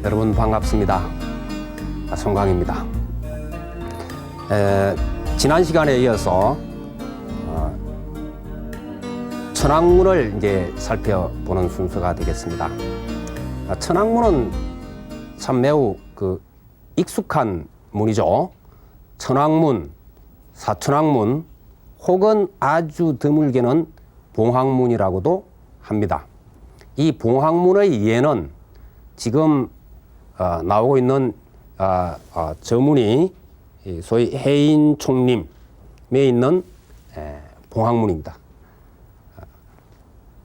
여러분 반갑습니다. 송광입니다. 지난 시간에 이어서 천왕문을 이제 살펴보는 순서가 되겠습니다. 천왕문은 참 매우 익숙한 문이죠. 천왕문, 사천왕문, 혹은 아주 드물게는 봉황문이라고도 합니다. 이 봉황문의 예는 지금 나오고 있는 저 문이 소위 해인총림에 있는 봉황문입니다.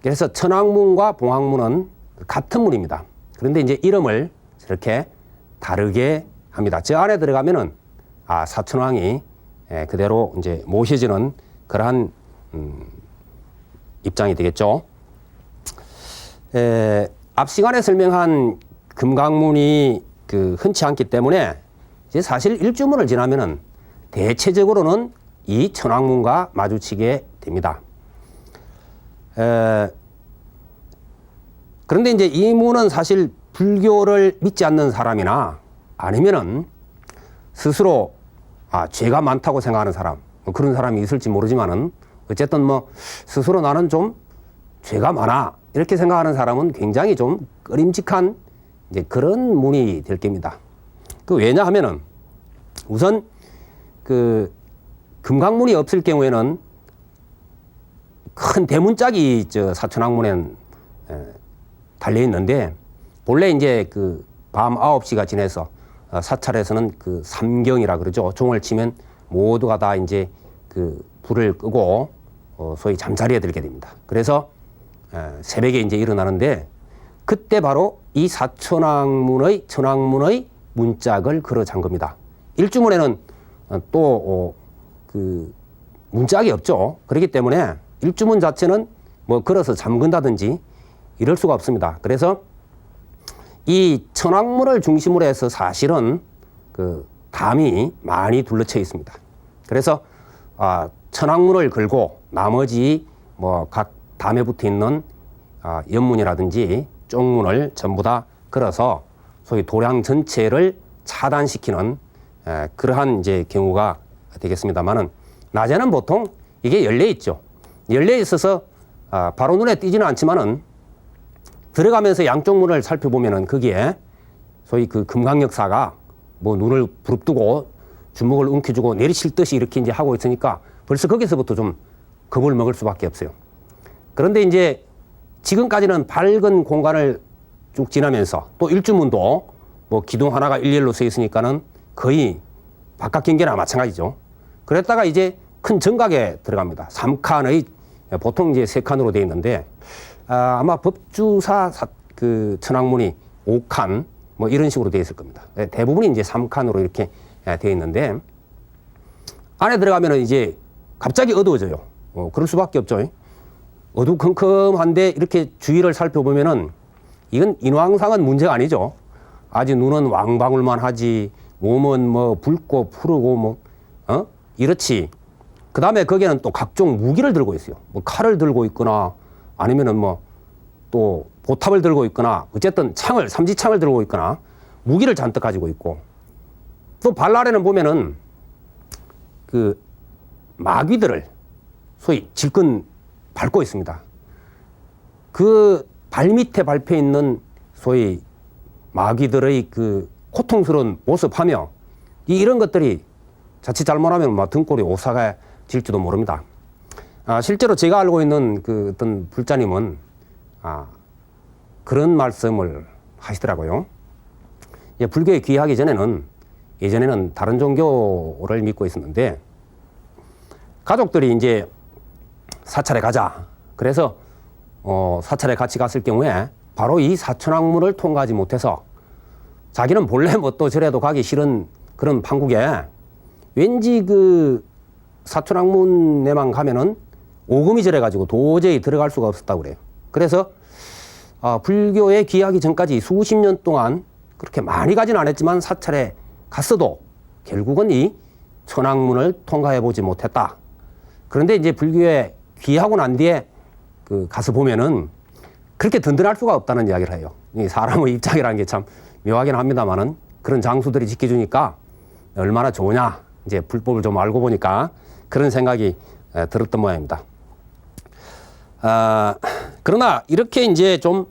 그래서 천왕문과 봉황문은 같은 문입니다. 그런데 이제 이름을 이렇게 다르게 합니다. 저 안에 들어가면은 사천왕이 그대로 이제 모셔지는 그러한 입장이 되겠죠. 앞 시간에 설명한 금강문이 흔치 않기 때문에 이제 사실 일주문을 지나면은 대체적으로는 이 천왕문과 마주치게 됩니다. 그런데 이제 이 문은 사실 불교를 믿지 않는 사람이나 아니면은 스스로 죄가 많다고 생각하는 사람, 그런 사람이 있을지 모르지만은 어쨌든 스스로 나는 좀 죄가 많아 이렇게 생각하는 사람은 굉장히 좀 꺼림직한 이제 그런 문이 될 겁니다. 왜냐하면은 우선 금강문이 없을 경우에는 큰 대문짝이 사천왕문엔 달려 있는데, 본래 이제 밤 9시가 지나서 사찰에서는 삼경이라 그러죠. 종을 치면 모두가 다 이제 불을 끄고 소위 잠자리에 들게 됩니다. 그래서 새벽에 이제 일어나는데, 그때 바로 이 사천왕문의 천왕문의 문짝을 걸어 잠 겁니다. 일주문에는 또 문짝이 없죠. 그렇기 때문에 일주문 자체는 걸어서 잠근다든지 이럴 수가 없습니다. 그래서 이 천왕문을 중심으로 해서 사실은 담이 많이 둘러쳐 있습니다. 그래서 천왕문을 걸고 나머지 각 담에 붙어 있는 연문이라든지 쪽문을 전부 다 걸어서 소위 도량 전체를 차단시키는 그러한 이제 경우가 되겠습니다만은, 낮에는 보통 이게 열려 있죠. 열려 있어서 바로 눈에 띄지는 않지만은 들어가면서 양쪽 문을 살펴보면은 거기에 소위 금강역사가 눈을 부릅뜨고 주먹을 움켜쥐고 내리칠 듯이 이렇게 이제 하고 있으니까 벌써 거기서부터 좀 겁을 먹을 수밖에 없어요. 그런데 이제 지금까지는 밝은 공간을 쭉 지나면서 또 일주문도 기둥 하나가 일렬로 서 있으니까는 거의 바깥 경계나 마찬가지죠. 그랬다가 이제 큰 정각에 들어갑니다. 3칸의 보통 이제 3칸으로 되어 있는데, 아마 법주사 천왕문이 5칸 이런 식으로 되어 있을 겁니다. 대부분이 이제 3칸으로 이렇게 되어 있는데, 안에 들어가면은 이제 갑자기 어두워져요. 그럴 수밖에 없죠. 어두컴컴한데 이렇게 주위를 살펴보면은 이건 인왕상은 문제가 아니죠. 아직 눈은 왕방울만 하지 몸은 붉고 푸르고 이렇지. 그 다음에 거기에는 또 각종 무기를 들고 있어요. 칼을 들고 있거나 아니면은 또 보탑을 들고 있거나 어쨌든 삼지창을 들고 있거나 무기를 잔뜩 가지고 있고, 또 발 아래는 보면은 마귀들을 소위 질끈 밟고 있습니다. 그 발 밑에 밟혀 있는 소위 마귀들의 고통스러운 모습하며 이런 것들이 자칫 잘못하면 등골이 오사가 질지도 모릅니다. 실제로 제가 알고 있는 어떤 불자님은 그런 말씀을 하시더라고요. 불교에 귀하기 전에는, 예전에는 다른 종교를 믿고 있었는데 가족들이 이제 사찰에 가자. 그래서 사찰에 같이 갔을 경우에 바로 이 사천왕문을 통과하지 못해서 자기는 본래 또 절에도 가기 싫은 그런 판국에 왠지 사천왕문에만 가면은 오금이 절해가지고 도저히 들어갈 수가 없었다고 그래요. 그래서 불교에 귀하기 전까지 수십 년 동안 그렇게 많이 가진 않았지만 사찰에 갔어도 결국은 이 천왕문을 통과해보지 못했다. 그런데 이제 불교에 귀하고 난 뒤에 가서 보면은 그렇게 든든할 수가 없다는 이야기를 해요. 이 사람의 입장이라는 게 참 묘하긴 합니다만은 그런 장수들이 지켜주니까 얼마나 좋으냐. 이제 불법을 좀 알고 보니까 그런 생각이 들었던 모양입니다. 그러나 이렇게 이제 좀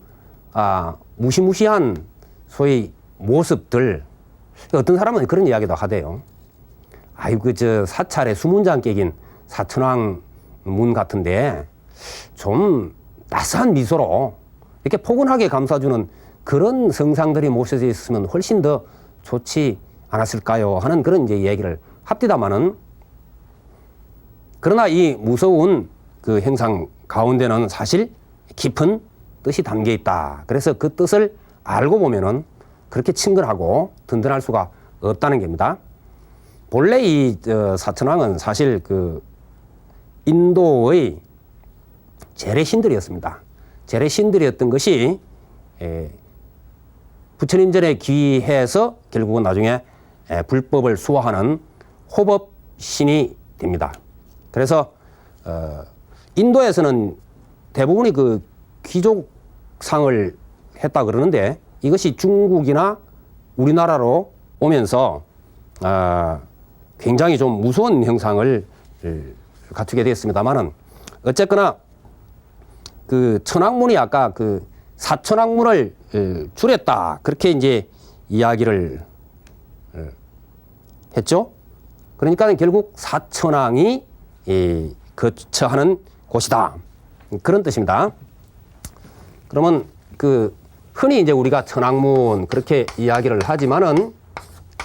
무시무시한 소위 모습들, 어떤 사람은 그런 이야기도 하대요. 아이고, 저 사찰에 수문장 깨긴 사천왕 문 같은데 좀 따스한 미소로 이렇게 포근하게 감싸주는 그런 성상들이 모셔져 있으면 훨씬 더 좋지 않았을까요? 하는 그런 이제 얘기를 합디다마는, 그러나 이 무서운 그 행상 가운데는 사실 깊은 뜻이 담겨 있다. 그래서 그 뜻을 알고 보면은 그렇게 친근하고 든든할 수가 없다는 겁니다. 본래 이 사천왕은 사실 그 인도의 재래신들이었습니다. 재래신들이었던 것이 부처님 전에 귀해서 결국은 나중에 불법을 수호하는 호법신이 됩니다. 그래서 인도에서는 대부분이 그 귀족상을 했다 그러는데, 이것이 중국이나 우리나라로 오면서 굉장히 좀 무서운 형상을 갖추게 되었습니다만은, 어쨌거나 그 천왕문이 아까 그 사천왕문을 줄였다, 그렇게 이제 이야기를 했죠. 그러니까 결국 사천왕이 거처하는 곳이다, 그런 뜻입니다. 그러면 그 흔히 이제 우리가 천왕문 그렇게 이야기를 하지만은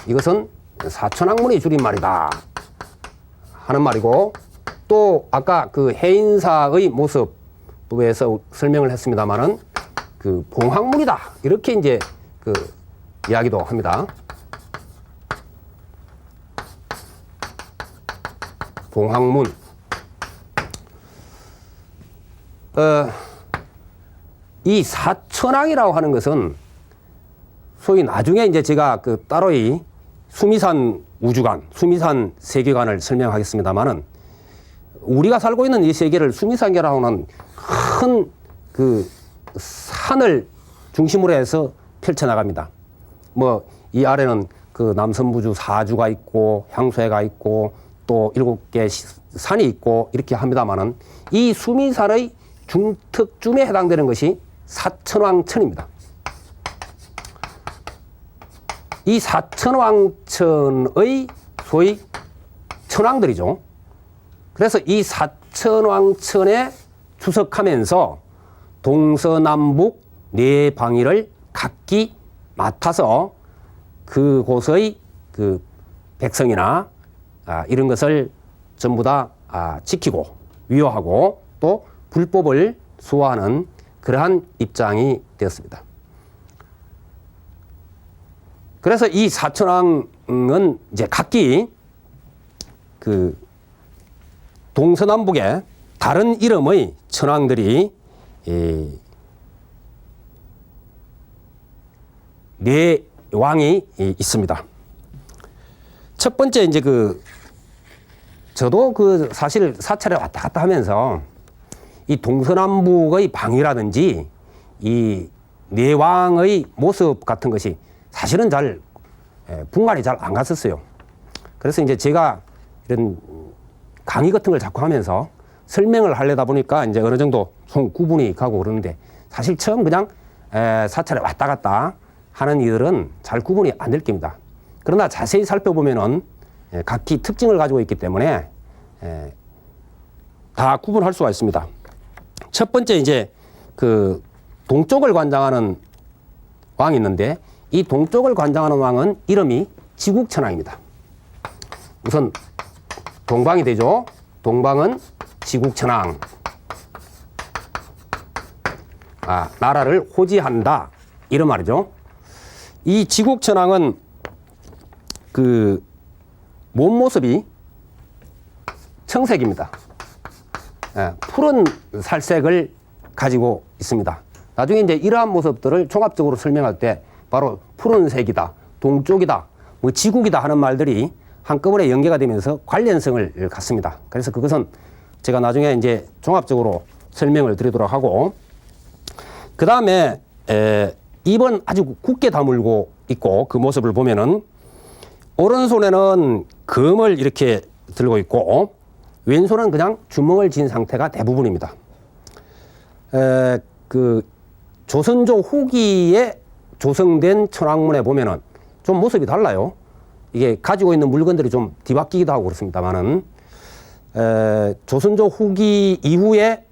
이것은 사천왕문이 줄임말이다 하는 말이고, 또 아까 그 해인사의 모습에서 설명을 했습니다만은 그 봉황문이다, 이렇게 이제 그 이야기도 합니다. 봉황문. 이 사천왕이라고 하는 것은 소위 나중에 이제 제가 그 따로이 수미산 우주관, 수미산 세계관을 설명하겠습니다만은, 우리가 살고 있는 이 세계를 수미산계라고 하는 큰 그 산을 중심으로 해서 펼쳐나갑니다. 뭐 이 아래는 그 남선부주 사주가 있고 향수해가 있고 또 7개 산이 있고 이렇게 합니다만은, 이 수미산의 중특쯤에 해당되는 것이 사천왕천입니다. 이 사천왕천의 소위 천왕들이죠. 그래서 이 사천왕천에 주석하면서 동서남북 네 방위를 각기 맡아서 그곳의 그 백성이나 이런 것을 전부 다 지키고 위호하고 또 불법을 수호하는 그러한 입장이 되었습니다. 그래서 이 사천왕은 이제 각기 그 동서남북의 다른 이름의 천왕들이 네 왕이 있습니다. 첫 번째 이제 저도 사실 사찰에 왔다 갔다 하면서 이 동서남북의 방위라든지 이 네 왕의 모습 같은 것이 사실은 잘 분간이 잘 안 갔었어요. 그래서 이제 제가 이런 강의 같은 걸 자꾸 하면서 설명을 하려다 보니까 이제 어느 정도 좀 구분이 가고 그러는데, 사실 처음 그냥 사찰에 왔다 갔다 하는 이들은 잘 구분이 안 될 겁니다. 그러나 자세히 살펴보면은 각기 특징을 가지고 있기 때문에 다 구분할 수가 있습니다. 첫 번째 이제 그 동쪽을 관장하는 왕이 있는데, 이 동쪽을 관장하는 왕은 이름이 지국천왕입니다. 우선 동방이 되죠. 동방은 지국천왕. 나라를 호지한다, 이런 말이죠. 이 지국천왕은 그 몸 모습이 청색입니다. 푸른 살색을 가지고 있습니다. 나중에 이제 이러한 모습들을 종합적으로 설명할 때 바로 푸른색이다, 동쪽이다, 뭐 지국이다 하는 말들이 한꺼번에 연계가 되면서 관련성을 갖습니다. 그래서 그것은 제가 나중에 이제 종합적으로 설명을 드리도록 하고, 그 다음에 입은 아주 굳게 다물고 있고 그 모습을 보면은 오른손에는 검을 이렇게 들고 있고 왼손은 그냥 주먹을 쥔 상태가 대부분입니다. 그 조선조 후기에 조성된 천왕문에 보면은 좀 모습이 달라요. 이게 가지고 있는 물건들이 좀 뒤바뀌기도 하고 그렇습니다만은 조선조 후기 이후에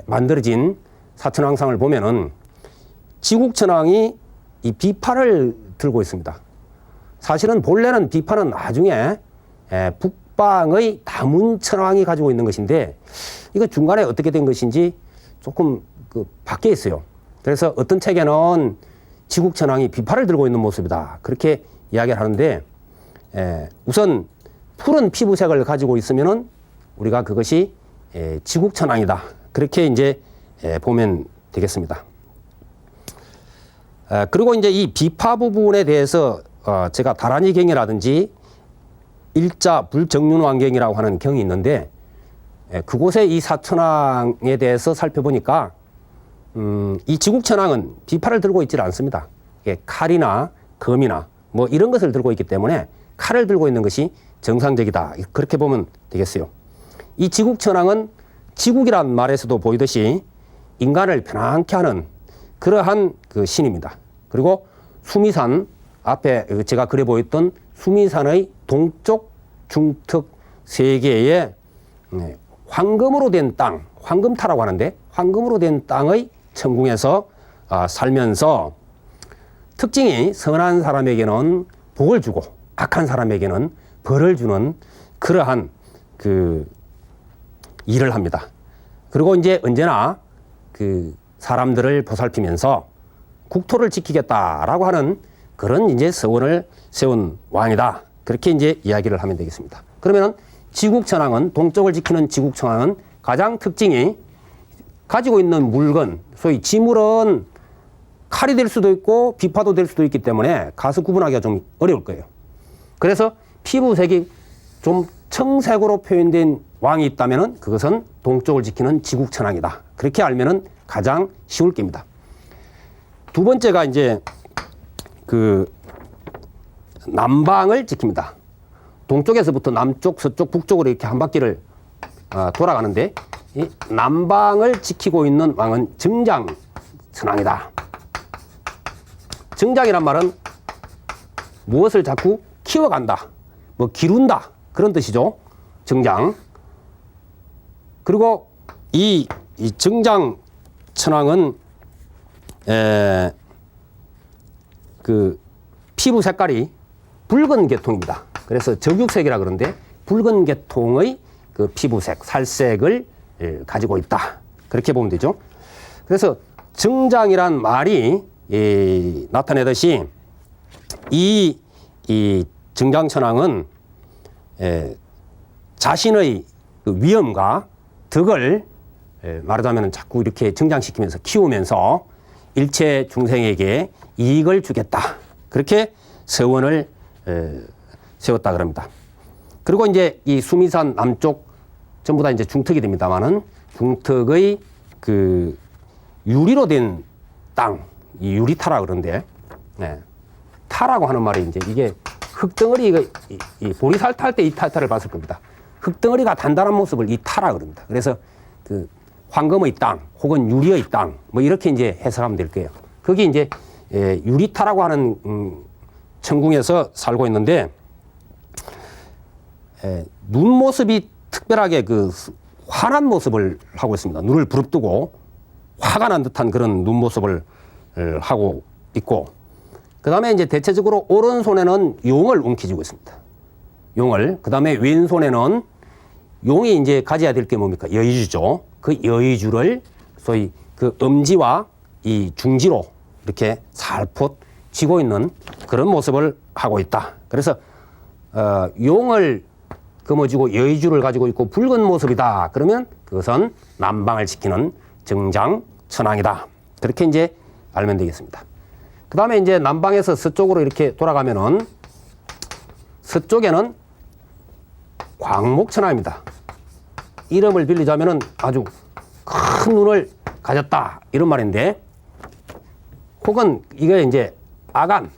만들어진 사천왕상을 보면은 지국천왕이 이 비파를 들고 있습니다. 사실은 본래는 비파는 나중에 북방의 다문천왕이 가지고 있는 것인데 이거 중간에 어떻게 된 것인지 조금 바뀌어 있어요. 그래서 어떤 책에는 지국천왕이 비파를 들고 있는 모습이다 그렇게 이야기를 하는데 우선 푸른 피부색을 가지고 있으면은 우리가 그것이 지국천왕이다 그렇게 이제 보면 되겠습니다. 그리고 이제 이 비파 부분에 대해서 제가 다란이 경이라든지 일자 불정륜왕경이라고 하는 경이 있는데 그곳에 이 사천왕에 대해서 살펴보니까 이 지국천왕은 비파를 들고 있지 않습니다. 칼이나 검이나 뭐 이런 것을 들고 있기 때문에 칼을 들고 있는 것이 정상적이다 그렇게 보면 되겠어요. 이 지국천왕은 지국이란 말에서도 보이듯이 인간을 편안케 하는 그러한 그 신입니다. 그리고 수미산 앞에 제가 그려 보였던 수미산의 동쪽 중턱 세 개의 황금으로 된 땅, 황금타라고 하는데 황금으로 된 땅의 천궁에서 살면서 특징이 선한 사람에게는 복을 주고 악한 사람에게는 벌을 주는 그러한 그 일을 합니다. 그리고 이제 언제나 그 사람들을 보살피면서 국토를 지키겠다라고 하는 그런 이제 서원을 세운 왕이다. 그렇게 이제 이야기를 하면 되겠습니다. 그러면은 지국천왕은 동쪽을 지키는 지국천왕은 가장 특징이 가지고 있는 물건, 소위 지물은 칼이 될 수도 있고 비파도 될 수도 있기 때문에 가서 구분하기가 좀 어려울 거예요. 그래서 피부색이 좀 청색으로 표현된 왕이 있다면은 그것은 동쪽을 지키는 지국천왕이다. 그렇게 알면은 가장 쉬울 겁니다. 두 번째가 이제 그 남방을 지킵니다. 동쪽에서부터 남쪽, 서쪽, 북쪽으로 이렇게 한 바퀴를 돌아가는데 이 남방을 지키고 있는 왕은 정장천왕이다. 정장이란 말은 무엇을 자꾸 키워간다, 뭐 기룬다 그런 뜻이죠. 정장. 그리고 이 정장천왕은 그 피부 색깔이 붉은 계통입니다. 그래서 적육색이라 그러는데 붉은 계통의 그 피부색, 살색을 가지고 있다. 그렇게 보면 되죠. 그래서 정장이란 말이 나타내듯이 이 정장천왕은 자신의 그 위엄과 덕을 말하자면 자꾸 이렇게 정장시키면서 키우면서 일체 중생에게 이익을 주겠다. 그렇게 서원을 세웠다 그럽니다. 그리고 이제 이 수미산 남쪽 전부 다 이제 중턱이 됩니다만은 중턱의 그 유리로 된 땅, 이 유리타라 그러는데, 타라고 하는 말이 이제 이게 흙덩어리, 이 보리살 탈 때 이 타를 봤을 겁니다. 흙덩어리가 단단한 모습을 이 타라 그럽니다. 그래서 그 황금의 땅 혹은 유리의 땅 뭐 이렇게 이제 해석하면 될 거예요. 거기 이제 유리타라고 하는 천궁에서 살고 있는데 눈 모습이 특별하게 그 환한 모습을 하고 있습니다. 눈을 부릅뜨고 화가 난 듯한 그런 눈 모습을 하고 있고 그 다음에 이제 대체적으로 오른손에는 용을 움켜쥐고 있습니다. 용을. 그 다음에 왼손에는 용이 이제 가져야 될 게 뭡니까? 여의주죠. 그 여의주를 소위 그 엄지와 이 중지로 이렇게 살포 쥐고 있는 그런 모습을 하고 있다. 그래서 용을 거머쥐고 여의주를 가지고 있고 붉은 모습이다. 그러면 그것은 남방을 지키는 정장천왕이다. 그렇게 이제 알면 되겠습니다. 그 다음에 이제 남방에서 서쪽으로 이렇게 돌아가면은 서쪽에는 광목천왕입니다. 이름을 빌리자면은 아주 큰 눈을 가졌다 이런 말인데 혹은 이게 이제 아간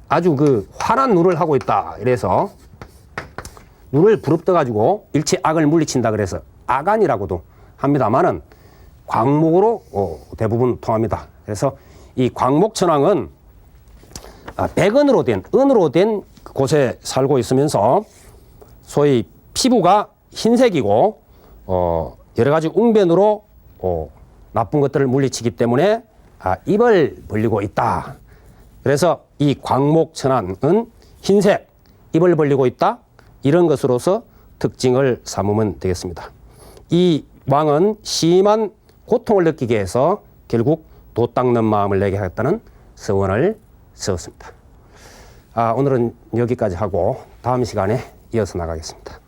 아주 그 환한 눈을 하고 있다. 이래서 눈을 부릅떠 가지고 일체 악을 물리친다. 그래서 악안이라고도 합니다만은 광목으로 대부분 통합니다. 그래서 이 광목천왕은 백은으로 된, 은으로 된 곳에 살고 있으면서 소위 피부가 흰색이고 여러 가지 웅변으로 나쁜 것들을 물리치기 때문에 입을 벌리고 있다. 그래서 이 광목천왕은 흰색, 입을 벌리고 있다. 이런 것으로서 특징을 삼으면 되겠습니다. 이 왕은 심한 고통을 느끼게 해서 결국 도 닦는 마음을 내게 하겠다는 서원을 세웠습니다. 오늘은 여기까지 하고 다음 시간에 이어서 나가겠습니다.